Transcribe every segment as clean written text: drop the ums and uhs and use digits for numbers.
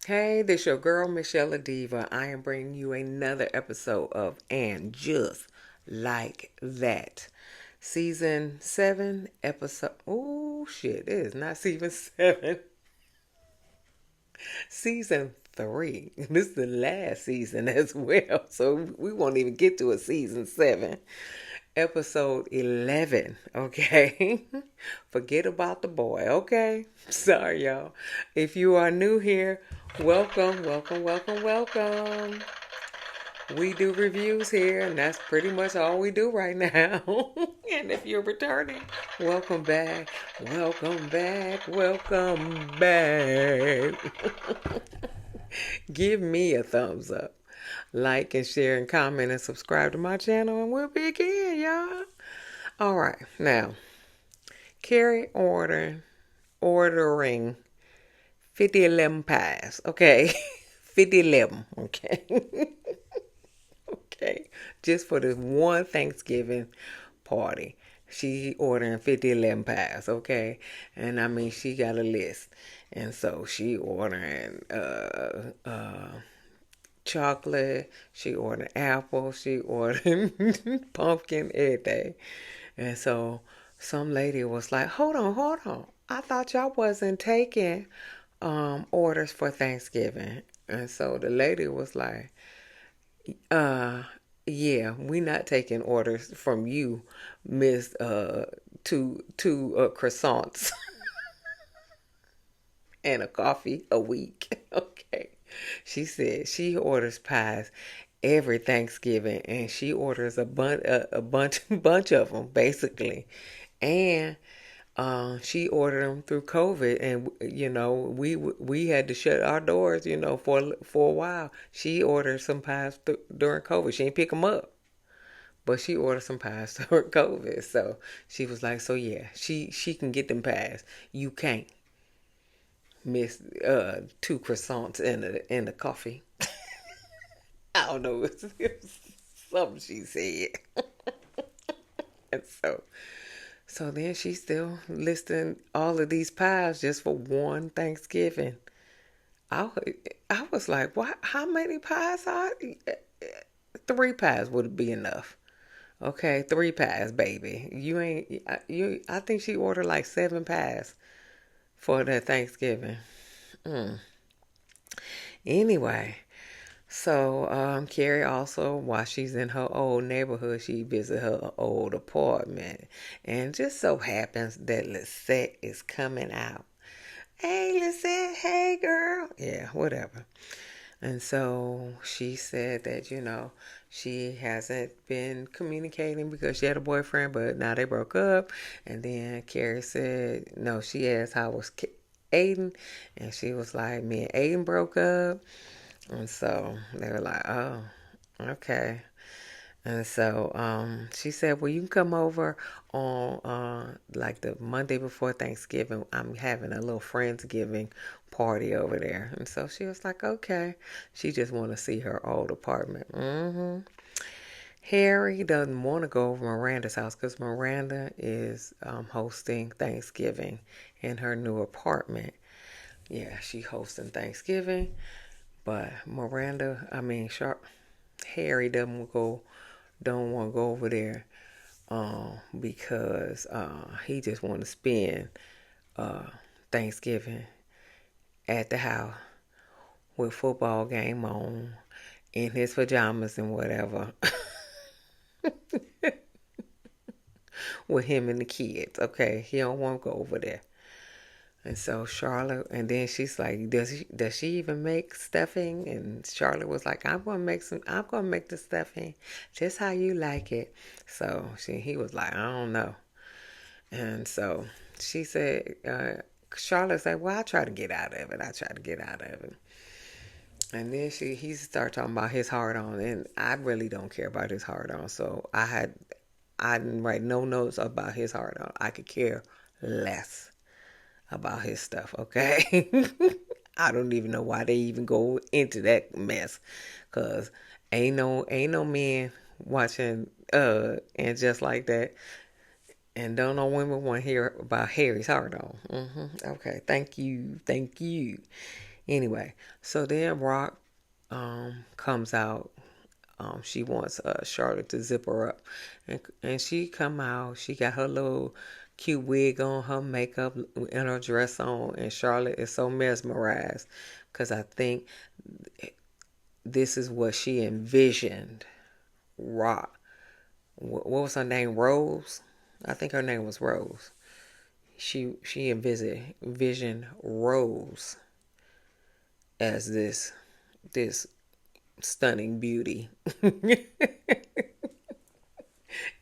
Hey, this your girl, msyelladiva. I am bringing you another episode of And Just Like That. Season 7, episode. Oh, shit. It is not season 7. Season 3. This is the last season as well. So we won't even get to a season 7. Episode 11. Okay. Forget about the boy. Okay. Sorry, y'all. If you are new here, welcome, welcome, welcome, welcome. We do reviews here, and that's pretty much all we do right now. And if you're returning, welcome back, welcome back, welcome back. Give me a thumbs up. Like and share and comment and subscribe to my channel, and we'll begin, y'all. All right, now, Carrie ordering 50 pies, okay? 50 okay? Okay, just for this one Thanksgiving party. She ordering 50 pies, okay? And I mean, she got a list. And so she ordering chocolate, she ordering apple, she ordering pumpkin, everything. And so some lady was like, hold on, hold on. I thought y'all wasn't taking orders for Thanksgiving. And so the lady was like, uh, yeah, we not taking orders from you, Miss two croissants and a coffee a week. Okay. She said she orders pies every Thanksgiving and she orders a bunch of them basically. And she ordered them through COVID, and we had to shut our doors, for a while. She ordered some pies during COVID. She didn't pick them up, but she ordered some pies during COVID. So she was like, "So yeah, she can get them pies. You can't miss two croissants and a coffee." I don't know, it was something she said, and so then she's still listing all of these pies just for one Thanksgiving. I, I was like, what? How many pies are? 3 pies would be enough. Okay, 3 pies, baby. You ain't you. I think she ordered like 7 pies for that Thanksgiving. Mm. Anyway, so Carrie also, while she's in her old neighborhood, she visit her old apartment, and just so happens that Lisette is coming out. Hey, Lisette. Hey, girl. Yeah, whatever. And so she said that, she hasn't been communicating because she had a boyfriend, but now they broke up. And then Carrie said, no, she asked how was Aiden. And she was like, me and Aiden broke up. And so they were like, oh, okay. And so she said, well, you can come over on like the Monday before Thanksgiving. I'm having a little Friendsgiving party over there. And so she was like, okay. She just want to see her old apartment. Harry doesn't want to go over Miranda's house because Miranda is hosting Thanksgiving in her new apartment. Yeah, she hosting Thanksgiving. But Harry don't want to go over there because he just want to spend uh, Thanksgiving at the house with football game on in his pajamas and whatever with him and the kids. Okay, he don't want to go over there. And so Charlotte, and then she's like, does she even make stuffing? And Charlotte was like, I'm gonna make the stuffing just how you like it. So he was like, I don't know. And so she said, Charlotte said, well, I try to get out of it. I try to get out of it. And then he started talking about his hard on, and I really don't care about his hard on. So I didn't write no notes about his hard on. I could care less about his stuff, okay? I don't even know why they even go into that mess, cause ain't no men watching and just like that, and don't know women want to hear about Harry's hard on. Okay, thank you, thank you. Anyway, so then Rock comes out. She wants Charlotte to zip her up, and she come out. She got her little cute wig on, her makeup, and her dress on, and Charlotte is so mesmerized because I think this is what she envisioned. Rock. What was her name? Rose. I think her name was Rose. She envisioned Rose as this stunning beauty,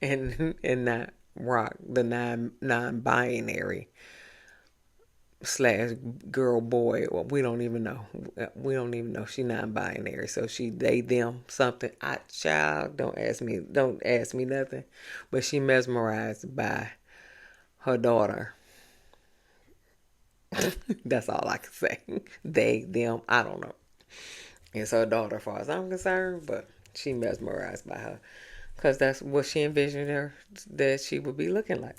and not Rock, the non-binary slash girl boy. Well, we don't even know. We don't even know she non-binary. So she they them something. I child don't ask me nothing. But she mesmerized by her daughter. That's all I can say. They them I don't know. It's her daughter, as far as I'm concerned, but she mesmerized by her because that's what she envisioned her that she would be looking like.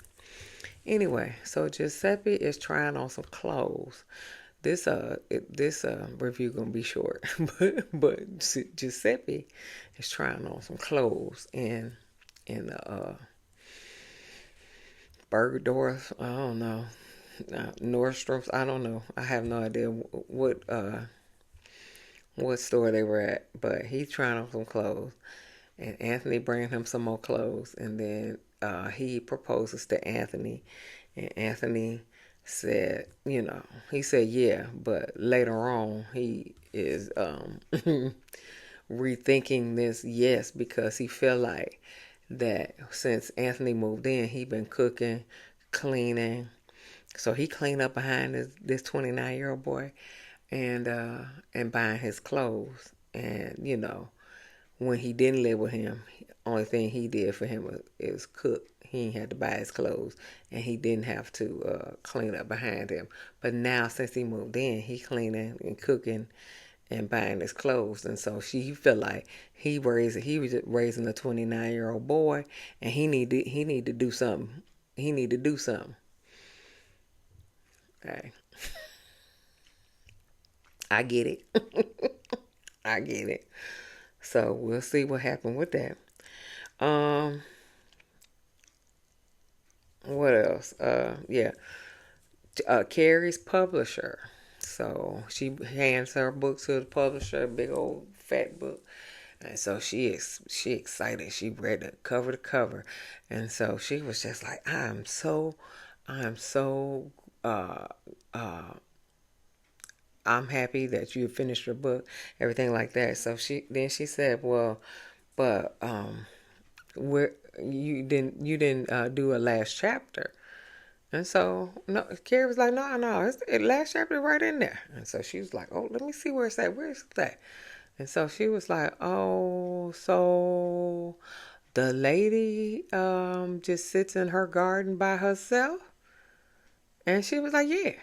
Anyway, so Giuseppe is trying on some clothes. This review gonna be short, but Giuseppe is trying on some clothes in the Bergdorf. I don't know, Nordstrom's. I don't know. I have no idea what store they were at, but he's trying on some clothes, and Anthony bringing him some more clothes, and then he proposes to Anthony, and Anthony said, he said yeah, but later on he is rethinking this yes because he feel like that since Anthony moved in, he been cooking, cleaning, so he cleaned up behind this 29-year-old boy, and buying his clothes, and when he didn't live with him, only thing he did for him is cook. He ain't had to buy his clothes, and he didn't have to clean up behind him. But now, since he moved in, he cleaning and cooking and buying his clothes, and so he felt like he was raising a 29-year-old boy, and he need to do something. He need to do something. Hey, I get it. I get it. So we'll see what happened with that. Um, what else? Yeah. Carrie's publisher. So she hands her book to the publisher, a big old fat book. And so she excited. She read it cover to cover. And so she was just like, I'm so uh uh I'm happy that you finished your book, everything like that. So she said, well, but where you didn't do a last chapter. And so no, Carrie was like, no, it's the last chapter right in there. And so she was like, oh, let me see where it's at. Where is that? And so she was like, oh, so the lady just sits in her garden by herself. And she was like, yeah.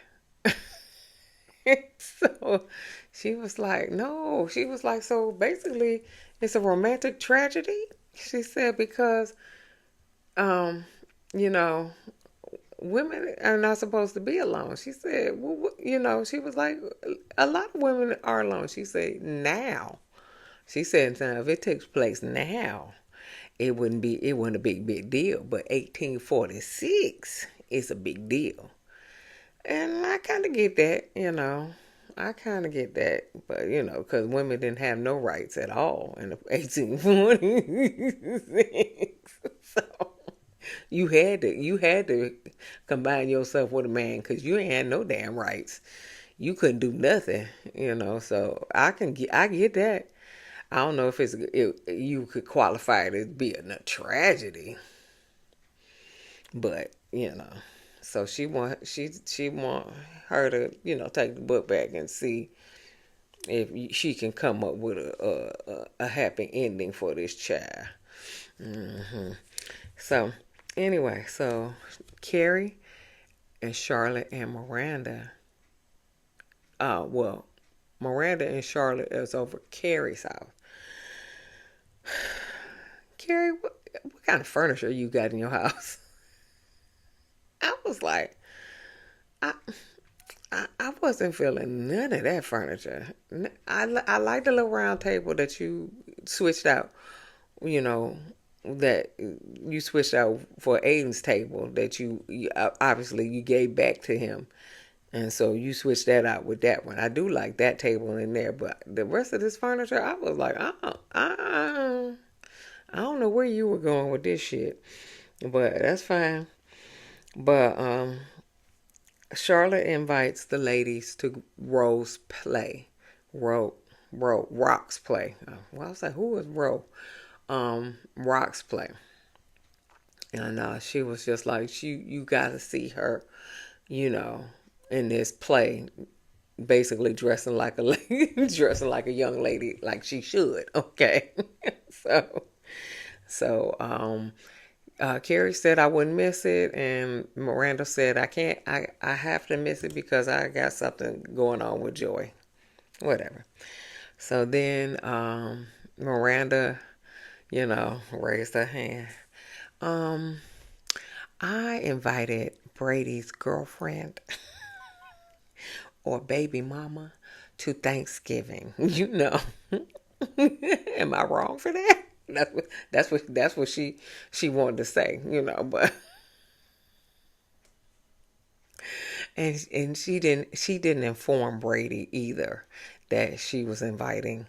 So she was like, no. She was like, so basically it's a romantic tragedy. She said because um, you know, women are not supposed to be alone. She said, well, she was like, a lot of women are alone. She said, now. She said, now, if it takes place now, it wouldn't a big deal. But 1846 is a big deal. And I kind of get that. I kind of get that. But, because women didn't have no rights at all in the 1846. So you had to combine yourself with a man because you ain't had no damn rights. You couldn't do nothing. So I get that. I don't know if you could qualify it as being a tragedy, but So she want her to take the book back and see if she can come up with a happy ending for this child. hmm So anyway, so Carrie and Charlotte and Miranda. Well, Miranda and Charlotte is over Carrie's house. Carrie, what kind of furniture you got in your house? I was like, I I wasn't feeling none of that furniture. I like the little round table that you switched out, you know, that you switched out for Aiden's table that obviously you gave back to him. And so you switched that out with that one. I do like that table in there, but the rest of this furniture, I was like, I don't know where you were going with this shit, but that's fine. But Charlotte invites the ladies to Rose play, Rock's play. Well, I was like, who is Rose? Rock's play, and she was just like, you got to see her, you know, in this play, basically dressing like a dressing like a young lady, like she should. Okay, so Carrie said I wouldn't miss it, and Miranda said I can't. I have to miss it because I got something going on with Joy. Whatever. So then Miranda, raised her hand. Um, I invited Brady's girlfriend or baby mama to Thanksgiving. Am I wrong for that? That's what she wanted to say, but and she didn't inform Brady either that she was inviting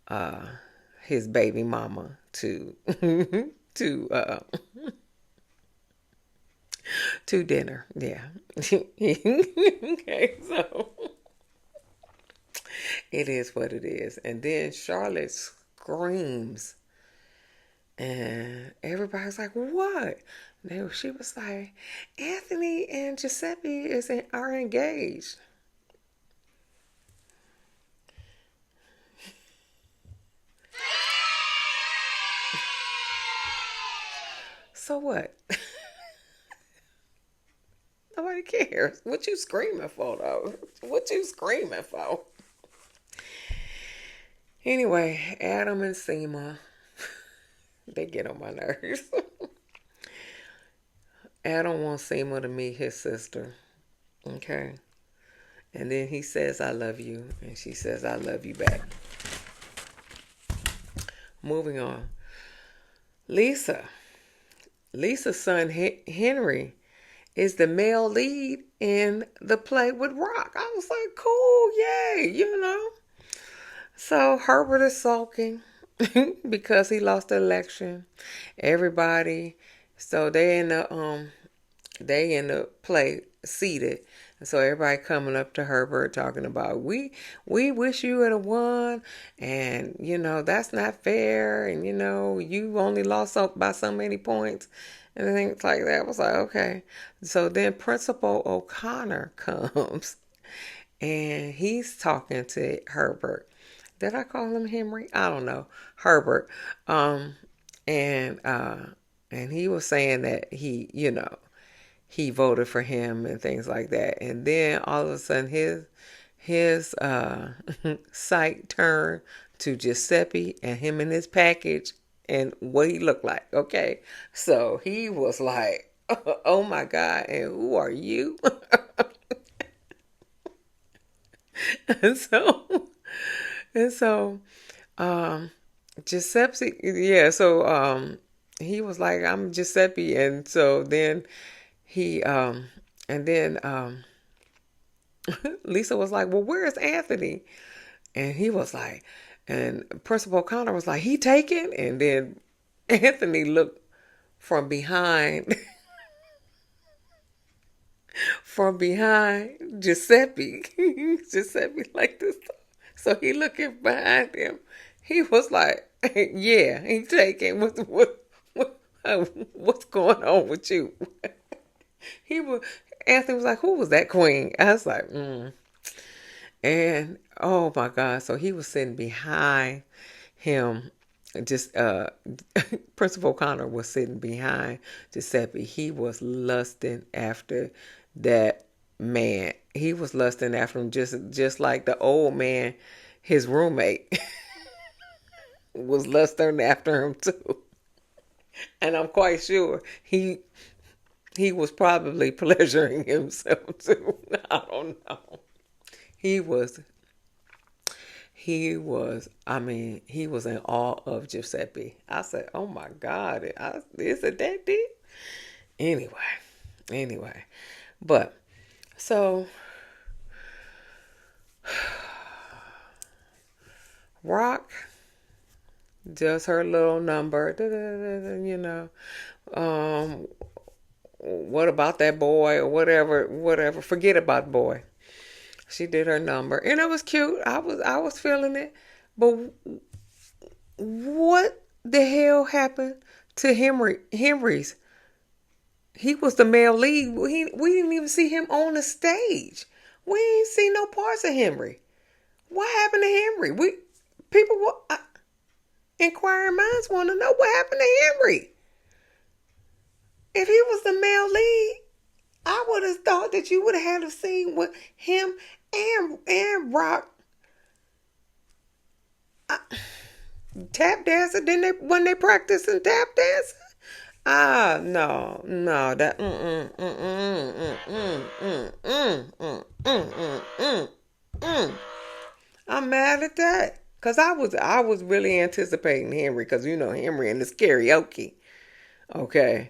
uh his baby mama to to to dinner. Yeah. Okay, so it is what it is. And then Charlotte screams, and everybody's like, "What?" She was like, "Anthony and Giuseppe are engaged." So what? Nobody cares. What you screaming for, though? What you screaming for? Anyway, Adam and Seema, they get on my nerves. Adam wants Seema to meet his sister. Okay. And then he says, I love you. And she says, I love you back. Moving on. Lisa's son, Henry, is the male lead in the play with Rock. I was like, cool, yay, So Herbert is sulking because he lost the election. Everybody, so they in the play seated. And so everybody coming up to Herbert talking about we wish you would have won, and that's not fair, and you only lost by so many points and things like that. I was like, okay. So then Principal O'Connor comes and he's talking to Herbert. Did I call him Henry? I don't know. Herbert. And he was saying that he voted for him and things like that. And then all of a sudden his sight turned to Giuseppe and him in his package and what he looked like. Okay. So he was like, oh my God, and who are you? and so and so Giuseppe, yeah, so he was like, I'm Giuseppe, and so then he and then Lisa was like, well, where's Anthony? And he was like, and Principal O'Connor was like, he taken? And then Anthony looked from behind Giuseppe. Giuseppe like this. So he looking behind him. He was like, yeah, he taken. What's going on with you? He was Anthony was like, who was that queen? I was like, And oh my God. So he was sitting behind him. Just Principal O'Connor was sitting behind Giuseppe. He was lusting after that man. He was lusting after him just like the old man, his roommate, was lusting after him too. And I'm quite sure he He was probably pleasuring himself too. I don't know. He was, I mean, he was in awe of Giuseppe. I said, oh my God, is it that deep? Anyway, anyway. But, so, Rock does her little number, you know. Um, what about that boy or whatever, whatever. Forget about the boy. She did her number, and it was cute. I was feeling it. But what the hell happened to Henry's? He was the male lead. We didn't even see him on the stage. We ain't see no parts of Henry. What happened to Henry? People, inquiring minds want to know what happened to Henry. If he was the male lead, I would have thought that you would have had a scene with him and Rock tap dancing. Didn't they, when they practicing tap dancing? No, that I'm mad at that. Cause I was really anticipating Henry, cause you know Henry and this karaoke. Okay.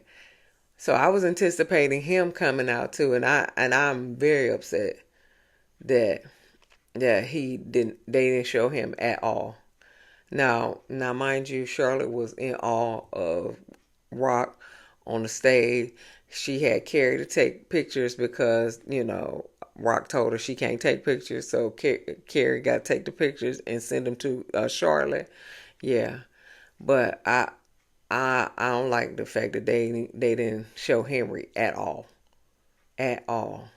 So I was anticipating him coming out too, and I'm very upset that they didn't show him at all. Now, mind you, Charlotte was in awe of Rock on the stage. She had Carrie to take pictures because Rock told her she can't take pictures, so Carrie got to take the pictures and send them to Charlotte. Yeah, but I don't like the fact that they didn't show Henry at all, at all,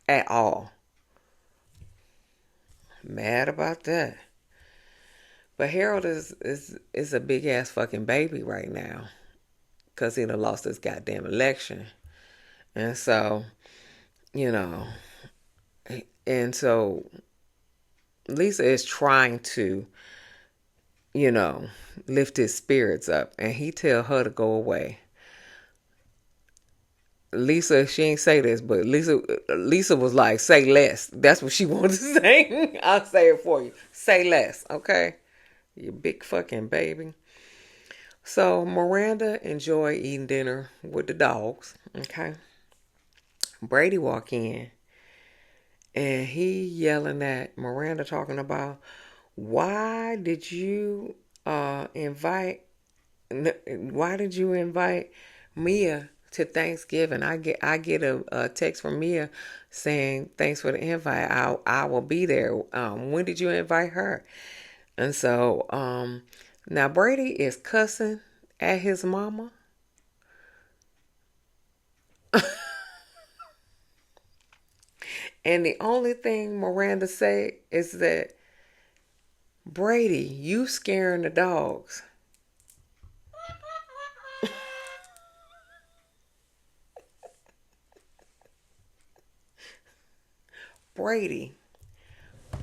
at all. Mad about that. But Harold is a big ass fucking baby right now because he done lost his goddamn election, and so you know, and so Lisa is trying to lift his spirits up, and he tell her to go away. Lisa, she ain't say this, but Lisa was like, say less. That's what she wanted to say. I'll say it for you. Say less, okay? You big fucking baby. So Miranda enjoyed eating dinner with the dogs, okay? Brady walk in, and he yelling at Miranda, talking about, why did you invite Mia to Thanksgiving? I get a text from Mia saying thanks for the invite. I will be there. When did you invite her? And so now Brady is cussing at his mama. And the only thing Miranda say is that, Brady, you scaring the dogs. Brady,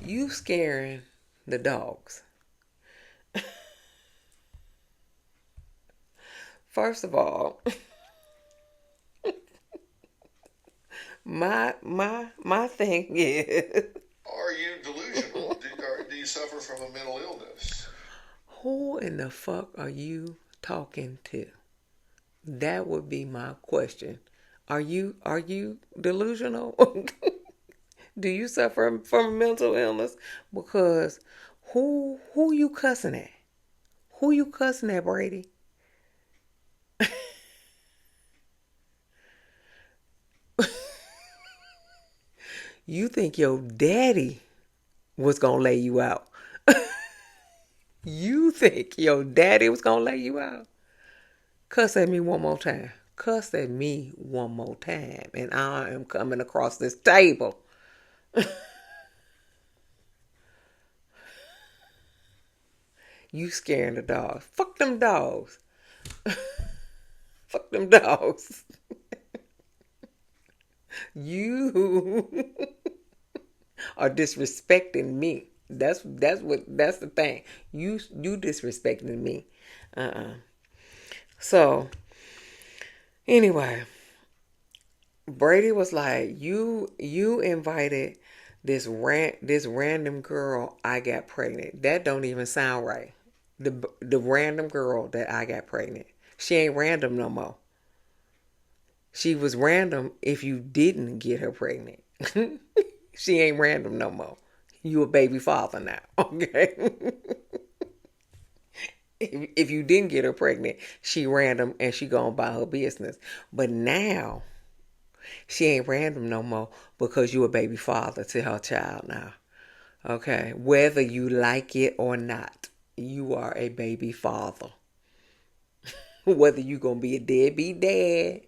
you scaring the dogs. First of all, my thing is, are you delusional? Do you suffer from a mental illness? Who in the fuck are you talking to? That would be my question. Are you delusional? Do you suffer from a mental illness? Because who you cussing at? Who you cussing at, Brady? You think your daddy was gonna lay you out? You think your daddy was gonna lay you out? Cuss at me one more time. Cuss at me one more time, and I am coming across this table. You scaring the dogs. Fuck them dogs. Fuck them dogs. You are disrespecting me. That's the thing. You disrespecting me. So anyway, Brady was like, you invited this random girl I got pregnant. That don't even sound right. The random girl that I got pregnant. She ain't random no more. She was random if you didn't get her pregnant. She ain't random no more. You a baby father now, okay? If you didn't get her pregnant, she random and she gonna buy her business. But now she ain't random no more because you a baby father to her child now. Okay, whether you like it or not, you are a baby father. Whether you gonna be a deadbeat dad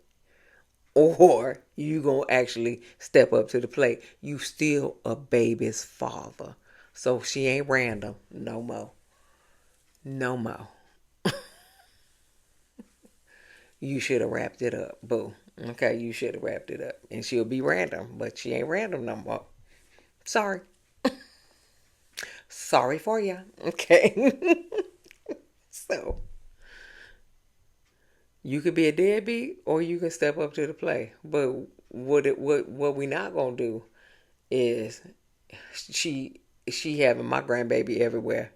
or you gonna actually step up to the plate, you still a baby's father. So she ain't random no more. No more. You should have wrapped it up, boo. Okay, you should have wrapped it up. And she'll be random, but she ain't random no more. Sorry. Sorry for ya. Okay. So you could be a deadbeat or you can step up to the plate. But what we not gonna do is she she having my grandbaby everywhere.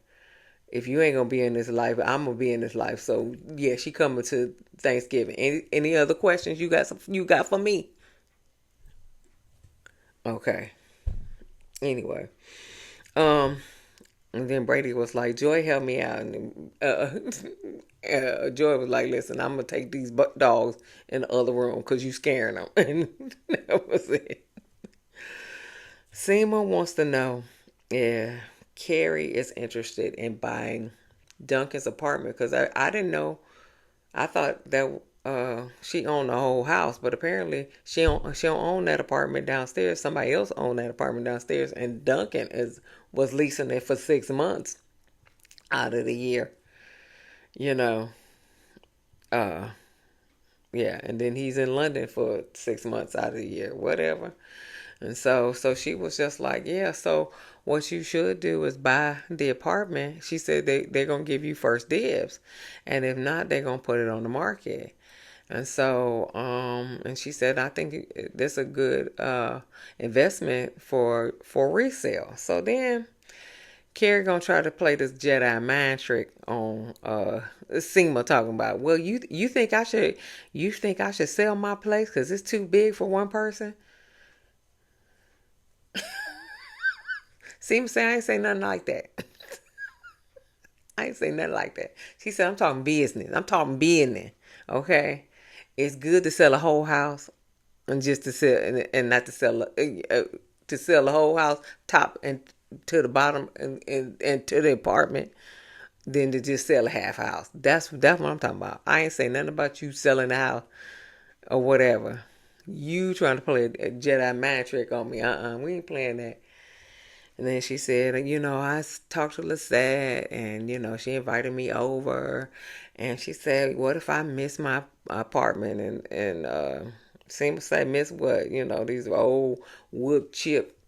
If you ain't gonna be in this life, I'm gonna be in this life. So yeah, she coming to Thanksgiving. Any other questions you got for me? Okay. Anyway, um, and then Brady was like, "Joy, help me out." And Joy was like, "Listen, I'm gonna take these dogs in the other room because you scaring them." And that was it. Seema wants to know if Carrie is interested in buying Duncan's apartment because I didn't know. I thought that she owned the whole house, but apparently she don't own that apartment downstairs. Somebody else owned that apartment downstairs, and Duncan is was leasing it for 6 months out of the year. You know, uh, yeah, and then he's in London for 6 months out of the year, whatever. And so she was just like, yeah, so what you should do is buy the apartment. She said they're going to give you first dibs. And if not, they're going to put it on the market. And so, and she said, I think this is a good investment for resale. So then Carrie gonna try to play this Jedi mind trick on Seema talking about, well, you think I should sell my place because it's too big for one person? Seema said, I ain't say nothing like that. I ain't say nothing like that. She said, I'm talking business. I'm talking business. Okay? It's good to sell a whole house and just to sell and not to sell the whole house top and to the bottom and to the apartment than to just sell a half house. That's what I'm talking about. I ain't say nothing about you selling the house or whatever. You trying to play a Jedi mind trick on me. We ain't playing that. And then she said, I talked to Lisette and, she invited me over. And she said, what if I miss my apartment? And Seema say, miss what? These old wood chip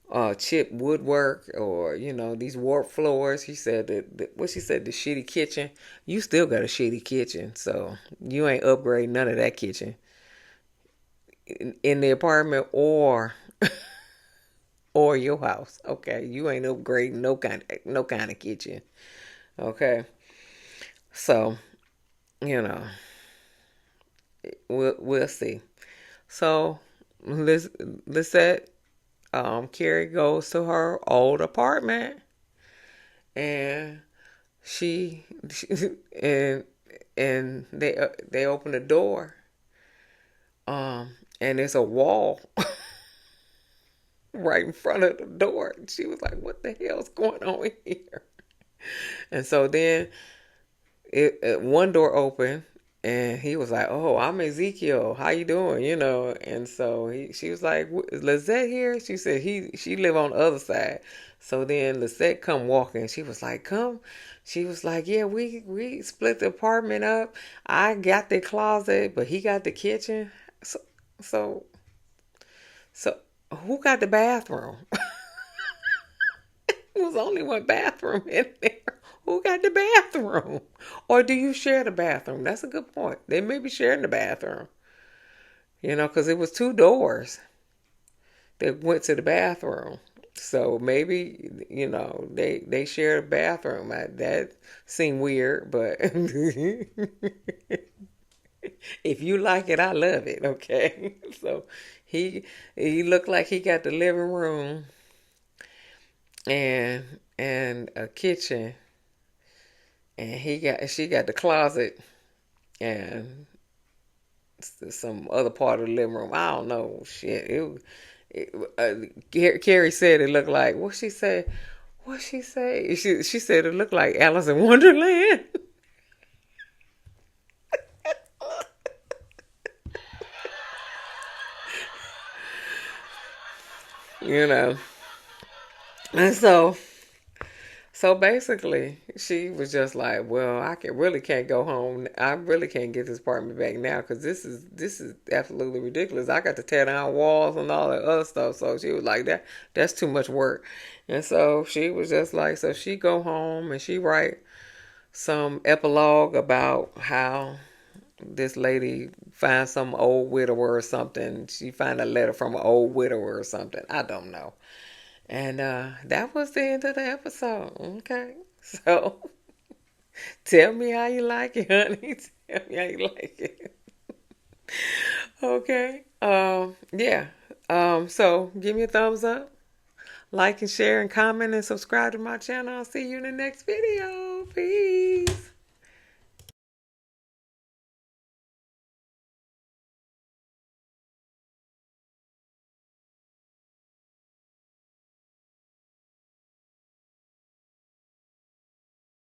woodwork or, these warped floors. She said what she said, the shitty kitchen. You still got a shitty kitchen. So you ain't upgrading none of that kitchen in the apartment or your house. Okay, you ain't upgrading no kind of kitchen. Okay, so you know we'll see. So let's say Carrie goes to her old apartment and she and they open the door and there's a wall right in front of the door. She was like, "What the hell's going on here?" And so then one door opened, and he was like, "Oh, I'm Ezekiel. How you doing?" And so she was like, "Is Lizette here?" She said she live on the other side. So then Lizette come walking. She was like, "Come." She was like, "Yeah, we split the apartment up. I got the closet, but he got the kitchen. So so so who got the bathroom?" There was only one bathroom in there. Who got the bathroom? Or do you share the bathroom? That's a good point. They may be sharing the bathroom. because it was two doors that went to the bathroom. So maybe, they shared a bathroom. That seemed weird, but if you like it, I love it. Okay. So he he looked like he got the living room and a kitchen, and she got the closet and some other part of the living room. I don't know. Shit. Carrie said it looked like, what she say? What she say? She said it looked like Alice in Wonderland. you know. And so basically, she was just like, "Well, really can't go home. I really can't get this apartment back now because this is absolutely ridiculous. I got to tear down walls and all that other stuff." So she was like, That's too much work." And so she was just like, so she go home and she write some epilogue about how this lady finds some old widower or something. She find a letter from an old widower or something. I don't know. And that was the end of the episode. Okay. So tell me how you like it, honey. Tell me how you like it. Okay. Yeah. So give me a thumbs up, like and share and comment and subscribe to my channel. I'll see you in the next video. Peace.